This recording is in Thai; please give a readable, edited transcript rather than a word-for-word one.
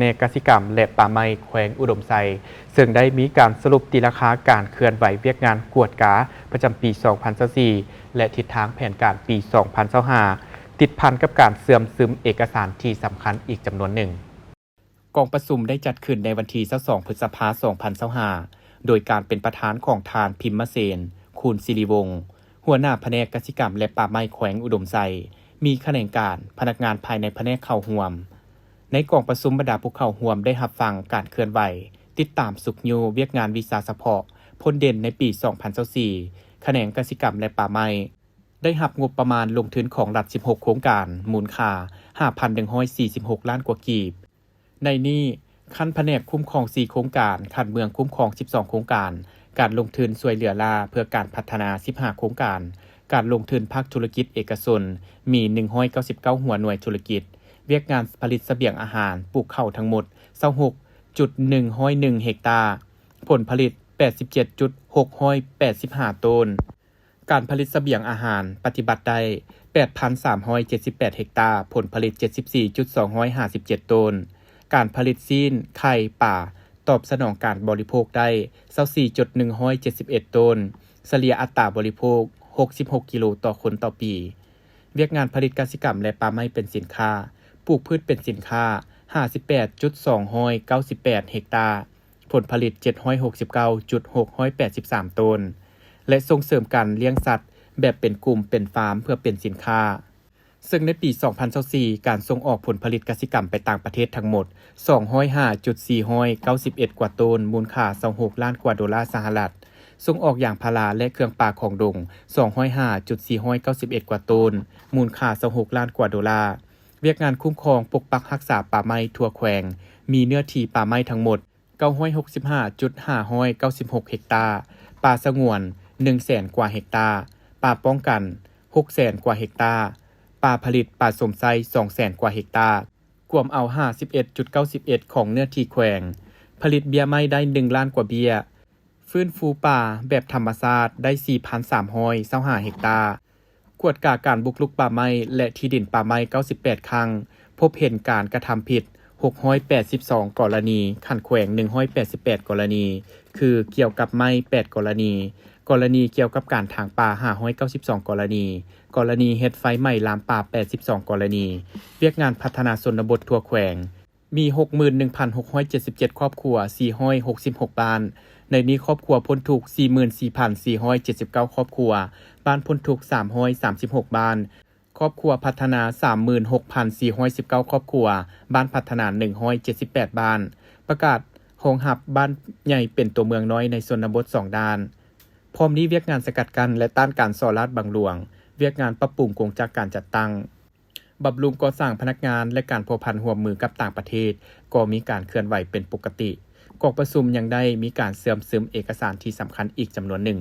นกกสิกรรมและป่าไม้แขวงอุดมไซซึ่งได้มีการสรุปตีราคาการเคลื่อนไหวเวียกงานกวดกาประจำปี 2024 และทิศทางแผนการปี 2025 ติดพันกับการเสื่อมซึมเอกสารที่สำคัญอีกจำนวนหนึ่งกองประชุมได้จัดขึ้นในวันที่ 22 พฤษภาคม 2025 โดยการเป็นประธานของทานพิมมเสน คูณศิริวงศ์หัวหน้าแผนกกสิกรรมและป่าไม้แขวงอุดมไซมีแขนงการพนักงานภายในแผนกเข้าร่วมในกองประชุมบรรดาผู้เข้าร่วมได้รับฟังการเคลื่อนไหวติดตามสุขยูเวียกงานวิสาเฉพาะพ้นเด่นในปี 2024 แขนงกสิกรรมและป่าไม้ได้รับงบประมาณลงทุนของรัฐ 16 โครงการมูลค่า 5,146 ล้านกว่ากีบในนี้ขั้นแผนกคุ้มครอง 4 โครงการขันเมืองคุ้มครอง 12 โครงการการลงทุนช่วยเหลือลาเพื่อการพัฒนา 15 โครงการลงทุนภาคธุรกิจเอกชนมี199หัวหน่วยธุรกิจเวียกงานผลิตเสบียงอาหารปลูกข้าวทั้งหมด 26.101 เฮกตาร์ผลผลิต 87.685 ต้นการผลิตเสบียงอาหารปฏิบัติได้ 8,378 เฮกตาร์ผลผลิต 74.257 ต้นการผลิตซีนไข่ป่าตอบสนองการบริโภคได้ 24.171 ต้นเฉลี่ยอัตราบริโภค 66 กิโลต่อคนต่อปีเวียกงานผลิตกสิกรรมและป่าไม้เป็นสินค้าปลูกพืชเป็นสินค้า 58.298 เฮกตาร์ผลผลิต 769.683 ต้นและส่งเสริมการเลี้ยงสัตว์แบบเป็นกลุ่มเป็นฟาร์มเพื่อเป็นสินค้าซึ่งในปี 2024 การส่งออกผลผลิตกสิกรรมไปต่างประเทศทั้งหมด 205.491 กว่าต้นมูลค่า 26 ล้านกว่าดอลลาร์สหรัฐส่งออกอย่างพาราและเครื่องป่าของดง 205.491 กว่าต้นมูลค่า 26 ล้านกว่าดอลลาร์เวียกงานคุ้มครองปกปักรักษาป่าไม้ทั่วแขวงมีเนื้อที่ป่าไม้ทั้งหมด 965.596 เฮกตาร์ป่าสงวน 100,000 กว่าเฮกตาร์ป่าป้องกัน 600,000 กว่าเฮกตาร์ป่าผลิตป่าสมไซ 200,000 กว่าเฮกตาร์กวมเอา 51.91 ของเนื้อที่แขวงผลิตเบี้ยไม้ได้ 1 ล้านกว่าเบี้ยฟื้นฟูป่าแบบธรรมชาติได้ 4,325 เฮกตาร์กวดกาการบุกรุกป่าไม้และที่ดินป่าไม้98 ครั้งพบเห็นการกระทำผิด682 กรณีขันแขวง188 กรณีคือเกี่ยวกับไม้8 กรณีเกี่ยวกับการถางป่า592 กรณีเฮ็ดไฟไหม้ลามป่า82 กรณีเวียกงานพัฒนาชนบททั่วแขวงมี 61,677 ครอบครัว466บ้านในนี้ครอบครัวพ้นทุกข์ 44,479 ครอบครัวบ้านพ้นทุกข์336บ้านครอบครัวพัฒนา 36,419 ครอบครัวบ้านพัฒนา178บ้านประกาศรองรับบ้านใหญ่เป็นตัวเมืองน้อยในชนบท2ด้านพร้อมนี้เวียกงานสกัดกั้นและต้านการส่อราษฎร์บังหลวงเวียกงานปรับปรุงโครงการการจัดตั้งบำรุงก่อสร้างพนักงานและการพัวพันร่วมมือกับต่างประเทศก็มีการเคลื่อนไหวเป็นปกติกองประชุมยังได้มีการเสื่อมซึมเอกสารที่สำคัญอีกจำนวนหนึ่ง